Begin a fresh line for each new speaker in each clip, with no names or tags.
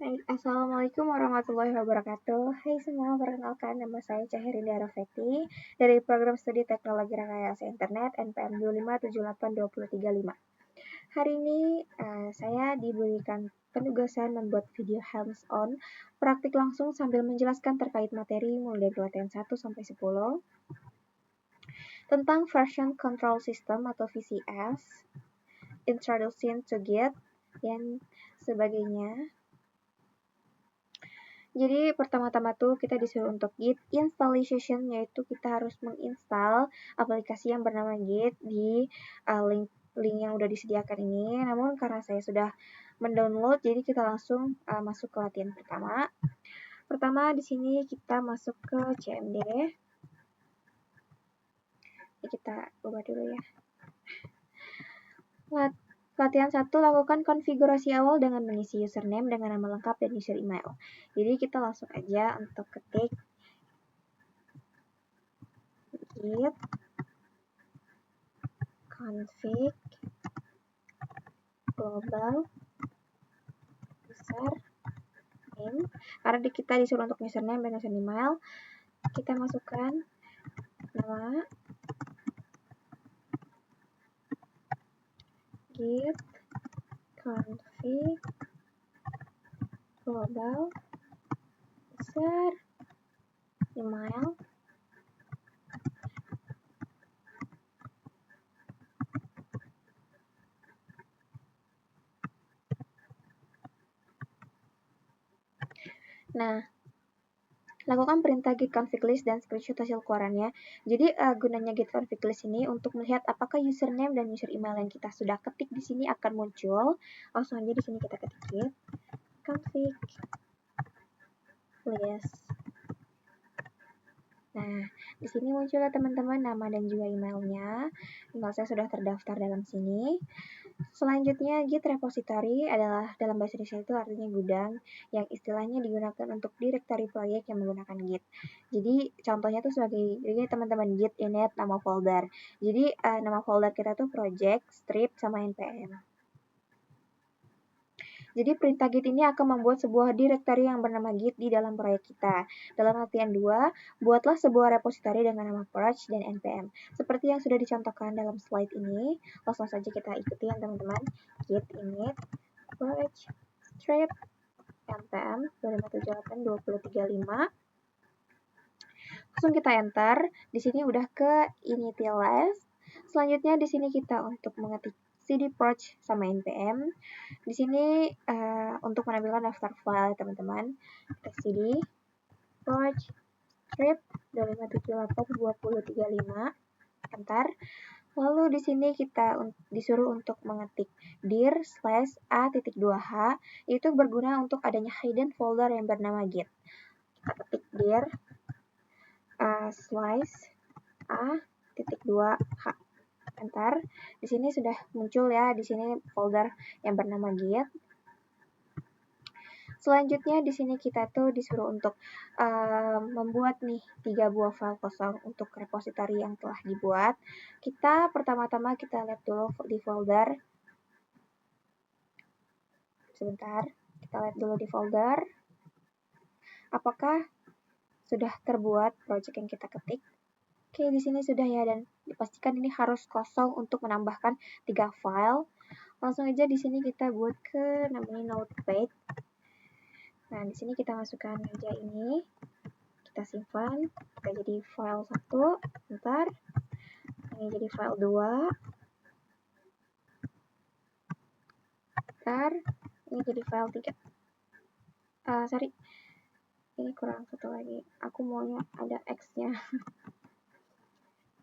Assalamualaikum warahmatullahi wabarakatuh. Hai semua, perkenalkan nama saya Caherinda Rafeti dari Program Studi Teknologi Rekayasa Internet NPM 2578235. Hari ini saya diberikan penugasan membuat video hands-on praktik langsung sambil menjelaskan terkait materi mulai dari latihan 1 sampai 10 tentang Version Control System atau VCS, Introduction to Git, dan sebagainya. Jadi pertama-tama tuh kita disuruh untuk Git installation, yaitu kita harus menginstal aplikasi yang bernama Git di link yang udah disediakan ini. Namun karena saya sudah mendownload, jadi kita langsung masuk ke latihan pertama. Pertama di sini kita masuk ke CMD. Ini kita ubah dulu ya. Latihan 1, lakukan konfigurasi awal dengan mengisi username dengan nama lengkap dan user email. Jadi kita langsung aja untuk ketik git config global username. Karena kita disuruh untuk username dan user email, kita masukkan nama git config global user email. Nah, lakukan perintah git config list dan screenshot hasil keluarannya. Jadi gunanya git config list ini untuk melihat apakah username dan user email yang kita sudah ketik di sini akan muncul. Langsung aja di sini kita ketik git config list. Nah, di sini muncul ya teman-teman nama dan juga emailnya. Email saya sudah terdaftar dalam sini. Selanjutnya, Git repository adalah dalam bahasa Indonesia itu artinya gudang yang istilahnya digunakan untuk directory proyek yang menggunakan Git. Jadi contohnya tuh sebagai ini teman-teman Git init nama folder. Jadi nama folder kita tuh project, strip, sama npm. Jadi perintah git ini akan membuat sebuah directory yang bernama git di dalam proyek kita. Dalam latihan 2, buatlah sebuah repository dengan nama purge dan npm. Seperti yang sudah dicontohkan dalam slide ini, langsung saja kita ikuti ya teman-teman. Git init purge strip npm 2578235. Langsung kita enter. Di sini udah ke initialize. Selanjutnya di sini kita untuk mengetik cd purge sama npm. Di sini untuk menampilkan daftar file teman-teman, kita cd purge strip 2578235, enter. Lalu di sini kita disuruh untuk mengetik dir/a.2h, itu berguna untuk adanya hidden folder yang bernama git. Kita ketik dir /a.2h, enter. Di sini sudah muncul ya, di sini folder yang bernama git. Selanjutnya di sini kita tuh disuruh untuk membuat nih 3 buah file kosong untuk repository yang telah dibuat. Kita pertama-tama kita lihat dulu di folder. Sebentar, kita lihat dulu di folder. Apakah sudah terbuat project yang kita ketik? Oke, di sini sudah ya, dan dipastikan ini harus kosong untuk menambahkan 3 file. Langsung aja di sini kita buat ke namanya notepad. Nah, di sini kita masukkan aja ini. Kita simpan, kita jadi file 1, bentar. Ini jadi file 2. Bentar. Ini jadi file 3. Sorry. Ini kurang satu lagi. Aku maunya ada X-nya.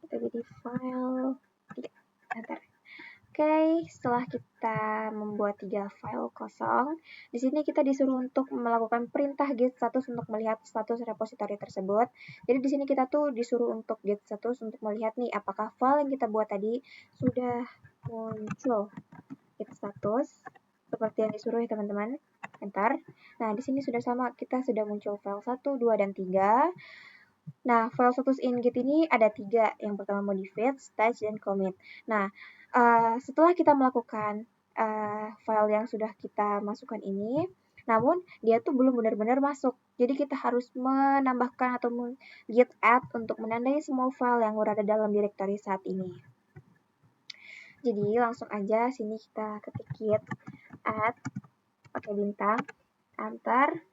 Kita jadi file 3. Bentar. Oke, setelah kita membuat 3 file kosong, di sini kita disuruh untuk melakukan perintah git status untuk melihat status repository tersebut. Jadi di sini kita tuh disuruh untuk git status untuk melihat nih apakah file yang kita buat tadi sudah muncul. Git status seperti yang disuruh ya teman-teman. Enter. Nah, di sini sudah sama, kita sudah muncul file 1, 2, dan 3. Nah, file status in git ini ada 3. Yang pertama modified, stage, dan commit. Nah, setelah kita melakukan file yang sudah kita masukkan ini, namun dia tuh belum benar-benar masuk. Jadi kita harus menambahkan atau git add untuk menandai semua file yang berada dalam directory saat ini. Jadi langsung aja sini kita ketik git add pakai bintang, enter.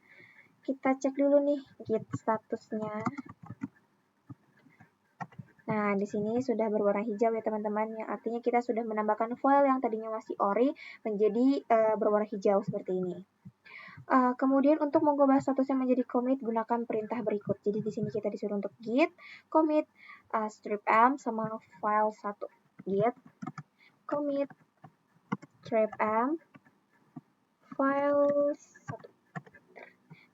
Kita cek dulu nih git statusnya. Nah, di sini sudah berwarna hijau ya teman-teman, yang artinya kita sudah menambahkan file yang tadinya masih ori menjadi berwarna hijau seperti ini. Kemudian untuk mengubah statusnya menjadi commit, gunakan perintah berikut. Jadi di sini kita disuruh untuk git commit strip m sama file 1. Git commit strip m file 1.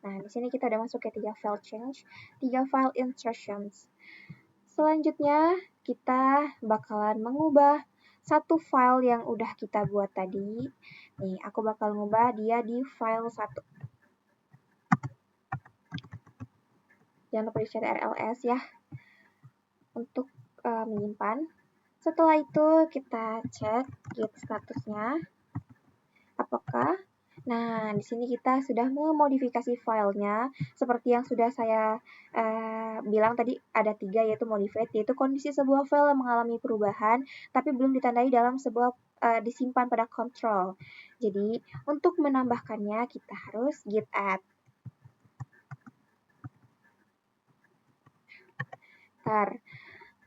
Nah, di sini kita udah masuk ke 3 file change, 3 file instructions. Selanjutnya, kita bakalan mengubah satu file yang udah kita buat tadi. Nih, aku bakal ngubah dia di file 1. Jangan lupa di-chat RLS ya untuk menyimpan. Setelah itu, kita cek git statusnya. Apakah? Nah, di sini kita sudah memodifikasi filenya seperti yang sudah saya bilang tadi ada 3 yaitu modified, yaitu kondisi sebuah file yang mengalami perubahan tapi belum ditandai dalam sebuah disimpan pada control. Jadi, untuk menambahkannya kita harus git add.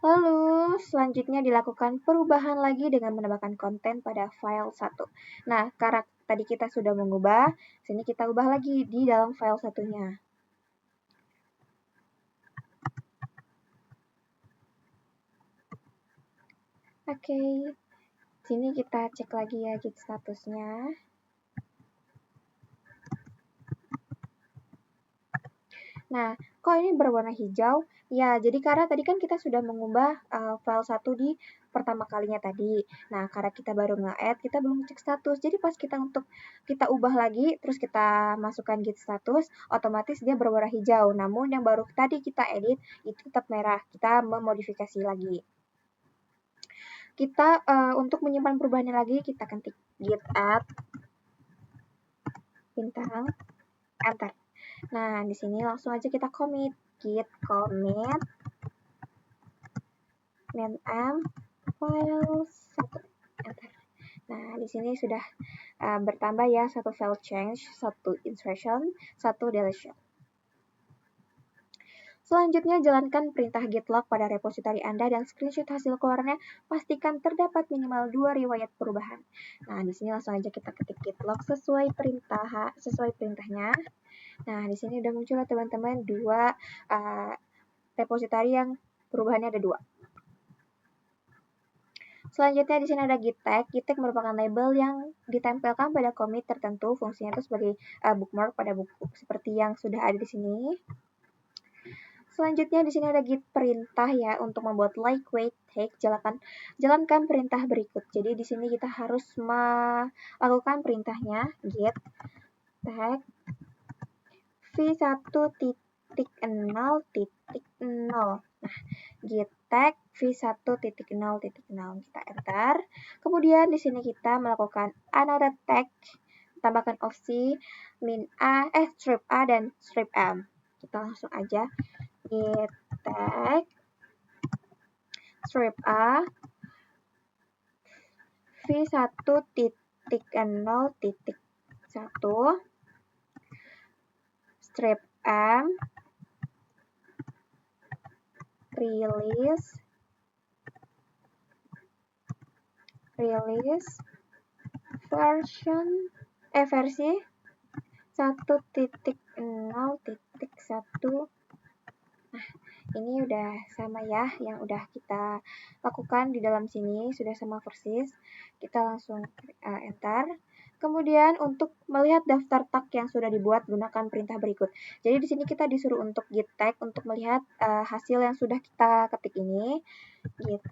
Lalu selanjutnya dilakukan perubahan lagi dengan menambahkan konten pada file 1. Nah, karena tadi kita sudah mengubah, sini kita ubah lagi di dalam file satunya. Oke, sini kita cek lagi ya git statusnya. Nah, kok ini berwarna hijau? Ya, jadi karena tadi kan kita sudah mengubah file 1 di pertama kalinya tadi. Nah, karena kita baru nge-add, kita belum cek status. Jadi pas kita ubah lagi, terus kita masukkan git status, otomatis dia berwarna hijau. Namun yang baru tadi kita edit, itu tetap merah. Kita memodifikasi lagi. Kita untuk menyimpan perubahannya lagi, kita ketik git add bintang enter. Nah, di sini langsung aja kita commit git commit main m file 1 enter. Nah, di sini sudah bertambah ya satu file change, satu insertion, satu deletion. Selanjutnya, jalankan perintah git log pada repositori Anda dan screenshot hasil keluarnya. Pastikan terdapat minimal 2 riwayat perubahan. Nah, di sini langsung aja kita ketik git log sesuai perintahnya. Nah, di sini udah muncul teman-teman 2 repositori yang perubahannya ada 2. Selanjutnya di sini ada git tag. Git tag merupakan label yang ditempelkan pada commit tertentu. Fungsinya itu sebagai bookmark pada buku, seperti yang sudah ada di sini. Selanjutnya di sini ada git perintah ya untuk membuat lightweight tag. Jalankan perintah berikut. Jadi di sini kita harus melakukan perintahnya git tag v1.0.0. Nah, git tag v1.0.0 kita enter. Kemudian di sini kita melakukan another tag, tambahkan opsi strip a dan strip m. Kita langsung aja git tag strip a v1.0.1 strip m release versi 1.0.1. Nah, ini udah sama ya yang udah kita lakukan di dalam sini, sudah sama persis. Kita langsung enter. Kemudian untuk melihat daftar tag yang sudah dibuat, gunakan perintah berikut. Jadi di sini kita disuruh untuk git tag untuk melihat hasil yang sudah kita ketik ini. Git.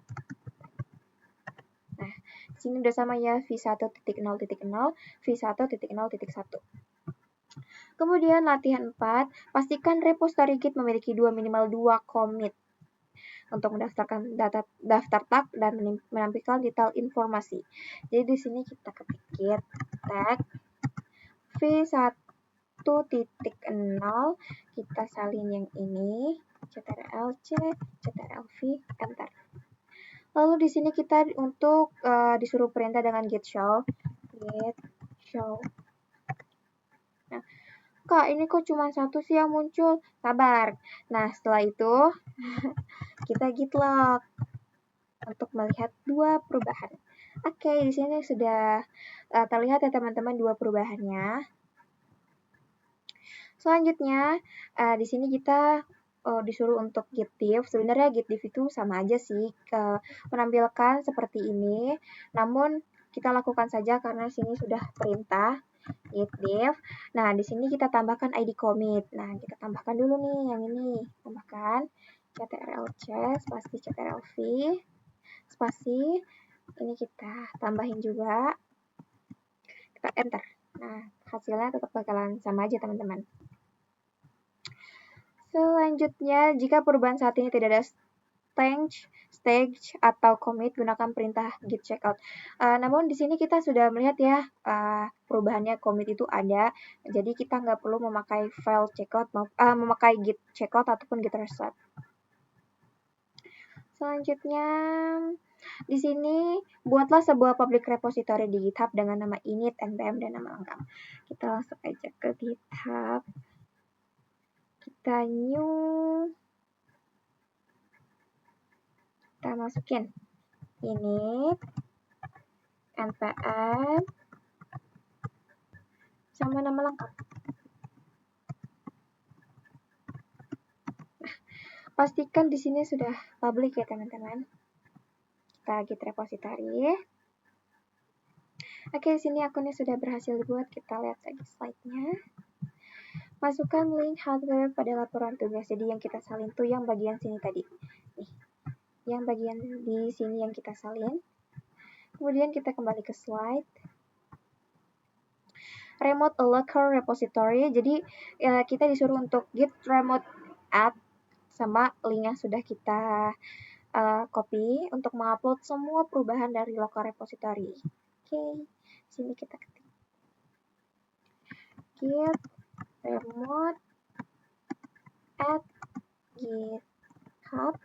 Nah, di sini udah sama ya v1.0.0, v1.0.1. Kemudian latihan 4, pastikan repository git memiliki minimal 2 commit untuk mendaftarkan daftar tag dan menampilkan detail informasi. Jadi di sini kita ketik git tag v1 1.0 kita salin yang ini, ctrl-c, ctrl-v, enter. Lalu di sini kita untuk disuruh perintah dengan git show. Nah, Kak, ini kok cuma satu sih yang muncul? Sabar. Nah, setelah itu kita git log untuk melihat dua perubahan. Oke, di sini sudah terlihat ya teman-teman dua perubahannya. Selanjutnya, di sini kita disuruh untuk git diff. Sebenarnya git diff itu sama aja sih, menampilkan seperti ini. Namun kita lakukan saja karena di sini sudah perintah git diff. Nah, di sini kita tambahkan id commit. Nah, kita tambahkan dulu nih yang ini. Tambahkan ctrl-c spasi ctrl-v spasi. Ini kita tambahin juga. Kita enter. Nah, hasilnya tetap bakalan sama aja teman-teman. Selanjutnya, jika perubahan saat ini tidak ada stage atau commit, gunakan perintah git checkout. Namun di sini kita sudah melihat ya perubahannya commit itu ada, jadi kita nggak perlu memakai file checkout, memakai git checkout ataupun git reset. Selanjutnya, di sini buatlah sebuah public repository di GitHub dengan nama init, npm, dan nama lengkap. Kita langsung aja ke GitHub. Kita new. Kita masukin init, npm, sama nama lengkap. Nah, pastikan di sini sudah public ya teman-teman. Kita git repository. Oke, di sini akunnya sudah berhasil dibuat. Kita lihat lagi slide-nya. Masukkan link hardware pada laporan tugas. Jadi yang kita salin tuh yang bagian sini tadi. Nih, yang bagian di sini yang kita salin. Kemudian kita kembali ke slide. Remote a local repository. Jadi kita disuruh untuk git remote add sama link yang sudah kita copy untuk mengupload semua perubahan dari local repository. Oke, sini kita ketik git remote add GitHub.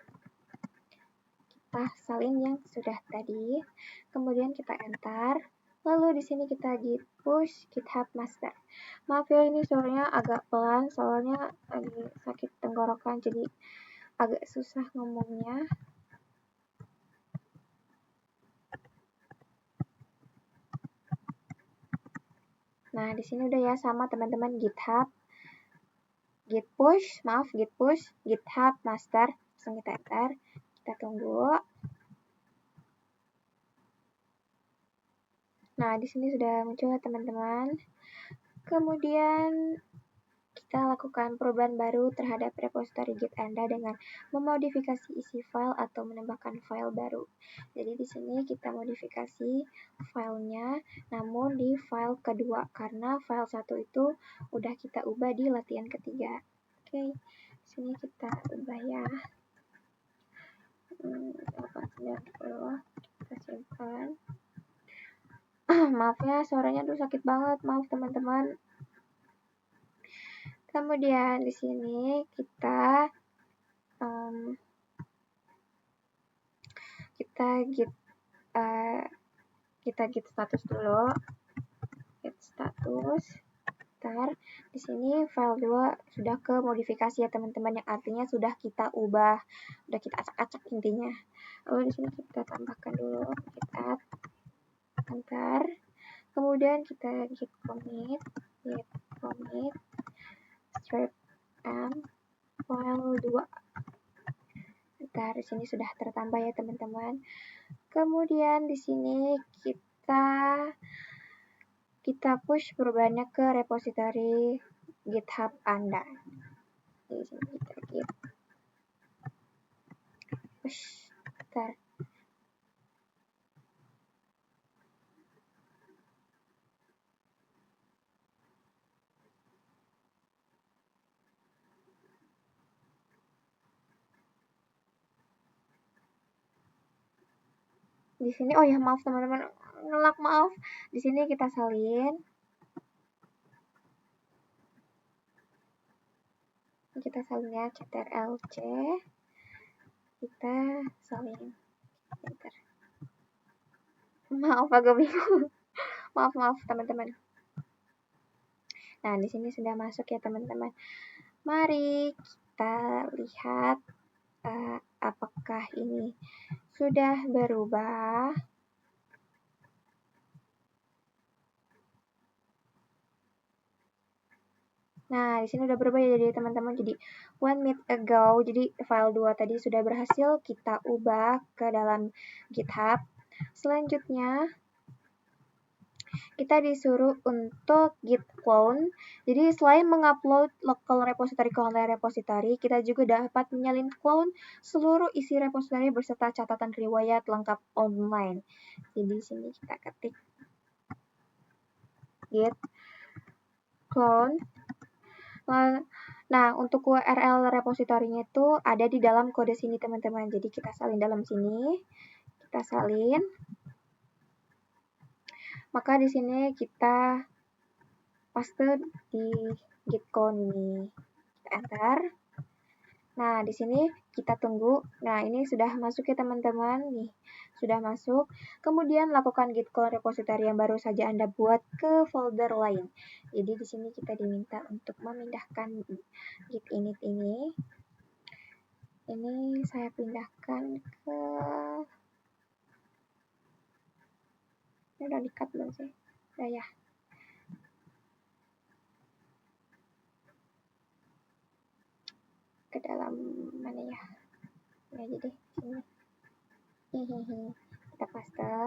Kita salin yang sudah tadi, kemudian kita enter. Lalu di sini kita git push GitHub master. Maaf ya ini suaranya agak pelan soalnya lagi sakit tenggorokan jadi agak susah ngomongnya. Nah, di sini udah ya sama teman-teman GitHub git push GitHub master. Langsung kita enter. Kita tunggu. Nah, di sini sudah muncul ya teman-teman. Kemudian kita lakukan perubahan baru terhadap repository Git Anda dengan memodifikasi isi file atau menambahkan file baru. Jadi di sini kita modifikasi filenya, namun di file kedua karena file satu itu udah kita ubah di latihan ketiga. Oke, di sini kita ubah ya. 890 kita simpan. Maaf ya, suaranya tuh sakit banget. Maaf teman-teman. Kemudian di sini kita git status dulu. Git status. Ntar di sini file 2 sudah ke modifikasi ya teman-teman, yang artinya sudah kita ubah, sudah kita acak-acak intinya. Lalu di sini kita tambahkan dulu git add. Ntar kemudian kita git commit strip m file 2. Ntar di sini sudah tertambah ya teman-teman. Kemudian di sini kita push perubahannya ke repository GitHub Anda. Di sini kita git push. Ntar. Di sini oh ya maaf teman-teman, ngelak maaf. Di sini kita salin. Kita salin ya, ctrl-c, kita salin. Bentar. Maaf agak bingung. maaf teman-teman. Nah, di sini sudah masuk ya teman-teman. Mari kita lihat apakah ini sudah berubah. Nah, di sini udah berubah ya jadi teman-teman. Jadi 1 minute ago, jadi file 2 tadi sudah berhasil kita ubah ke dalam GitHub. Selanjutnya kita disuruh untuk git clone. Jadi selain mengupload local repository ke online repository, kita juga dapat menyalin clone seluruh isi repository beserta catatan riwayat lengkap online. Jadi di sini kita ketik git clone. Nah, untuk URL repositorinya itu ada di dalam kode sini teman-teman. Jadi kita salin dalam sini. Kita salin. Maka di sini kita paste di git clone ini. Kita enter. Nah, di sini kita tunggu. Nah, ini sudah masuk ya teman-teman. Nih, sudah masuk. Kemudian lakukan git clone repository yang baru saja Anda buat ke folder lain. Jadi di sini kita diminta untuk memindahkan git init ini. Ini saya pindahkan ke... Ini udah di-cut belum sih? Udah ya. Ke dalam mana ya? Ya jadi sini. Kita paste.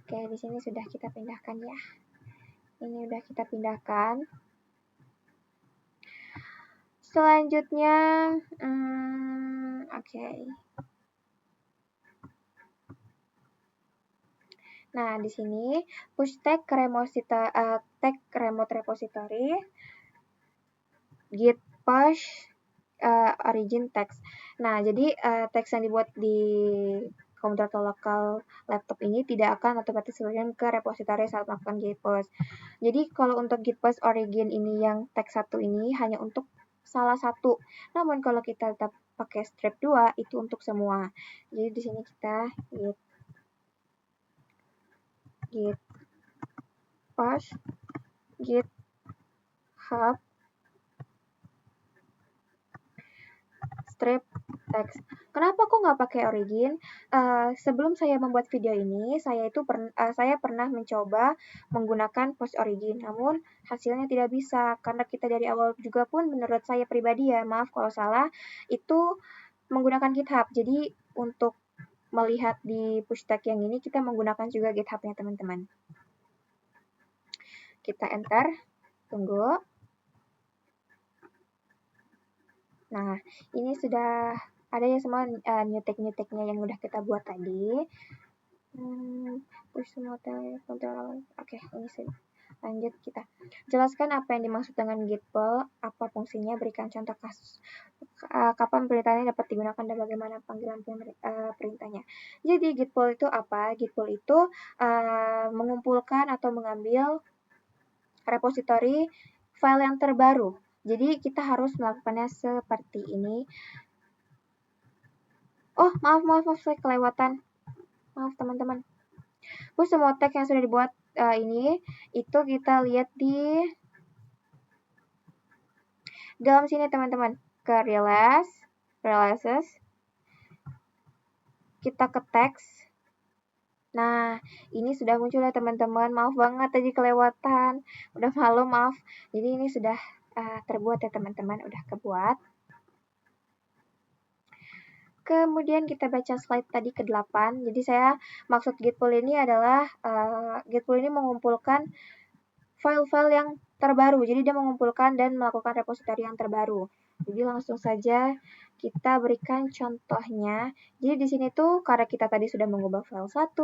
Oke, di sini sudah kita pindahkan ya. Ini udah kita pindahkan. Selanjutnya, oke. Nah, di sini push tag remote repository git push origin text. Nah, jadi teks yang dibuat di komputer atau lokal laptop ini tidak akan otomatis dikirim ke repository saat melakukan git push. Jadi kalau untuk git push origin ini yang teks 1 ini hanya untuk salah satu. Namun kalau kita tetap pakai strip 2 itu untuk semua. Jadi di sini kita git push github strip text. Kenapa kok nggak pakai origin? Sebelum saya membuat video ini, saya pernah mencoba menggunakan post origin, namun hasilnya tidak bisa karena kita dari awal juga pun menurut saya pribadi ya, maaf kalau salah, itu menggunakan GitHub. Jadi untuk melihat di push tag yang ini kita menggunakan juga GitHub-nya teman-teman. Kita enter, tunggu. Nah, ini sudah ada ya semua new tag-nya yang udah kita buat tadi. Push semua tag, Oke, ini sudah. Lanjut kita. Jelaskan apa yang dimaksud dengan git pull, apa fungsinya, berikan contoh kasus. Kapan perintahnya dapat digunakan dan bagaimana panggilan perintahnya. Jadi git pull itu apa? Git pull itu mengumpulkan atau mengambil repository file yang terbaru. Jadi kita harus melakukannya seperti ini. Oh, maaf, saya kelewatan. Maaf teman-teman. Semua tag yang sudah dibuat ini, itu kita lihat di dalam sini teman-teman. Ke releases. Kita ke teks. Nah, ini sudah muncul ya teman-teman. Maaf banget tadi kelewatan. Udah malu, maaf. Jadi ini sudah terbuat ya teman-teman, udah kebuat. Kemudian kita baca slide tadi ke-8. Jadi saya maksud git pull ini adalah git pull ini mengumpulkan file-file yang terbaru. Jadi dia mengumpulkan dan melakukan repository yang terbaru. Jadi langsung saja kita berikan contohnya. Jadi di sini tuh karena kita tadi sudah mengubah file 1,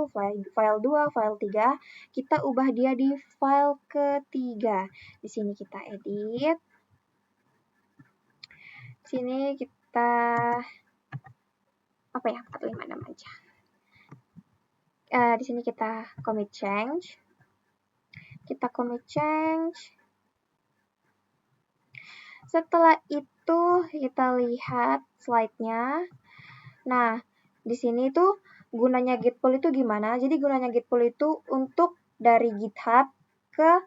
file 2, file 3, kita ubah dia di file ketiga. Di sini kita edit. Sini kita 456 aja. Di sini kita commit change. Setelah itu tuh kita lihat slide-nya. Nah, di sini tuh gunanya Git pull itu gimana? Jadi gunanya Git pull itu untuk dari GitHub ke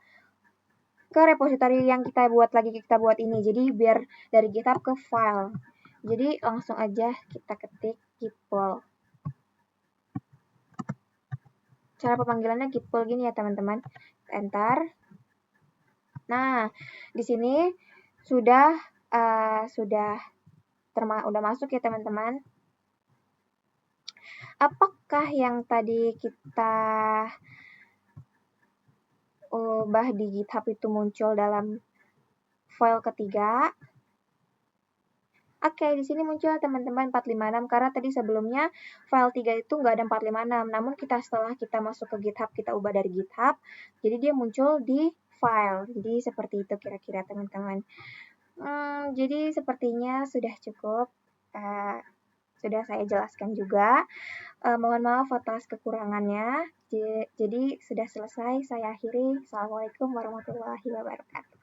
repository yang kita buat ini. Jadi biar dari GitHub ke file. Jadi langsung aja kita ketik Git pull. Cara pemanggilannya Git pull gini ya teman-teman. Enter. Nah, di sini sudah masuk ya teman-teman. Apakah yang tadi kita ubah di GitHub itu muncul dalam file ketiga? Oke, di sini muncul teman-teman 456 karena tadi sebelumnya file 3 itu nggak ada 456. Namun setelah kita masuk ke GitHub, kita ubah dari GitHub, jadi dia muncul di file. Jadi seperti itu kira-kira teman-teman. Jadi sepertinya sudah cukup. Sudah saya jelaskan juga. Mohon maaf atas kekurangannya. Jadi sudah selesai, saya akhiri. Assalamualaikum warahmatullahi wabarakatuh.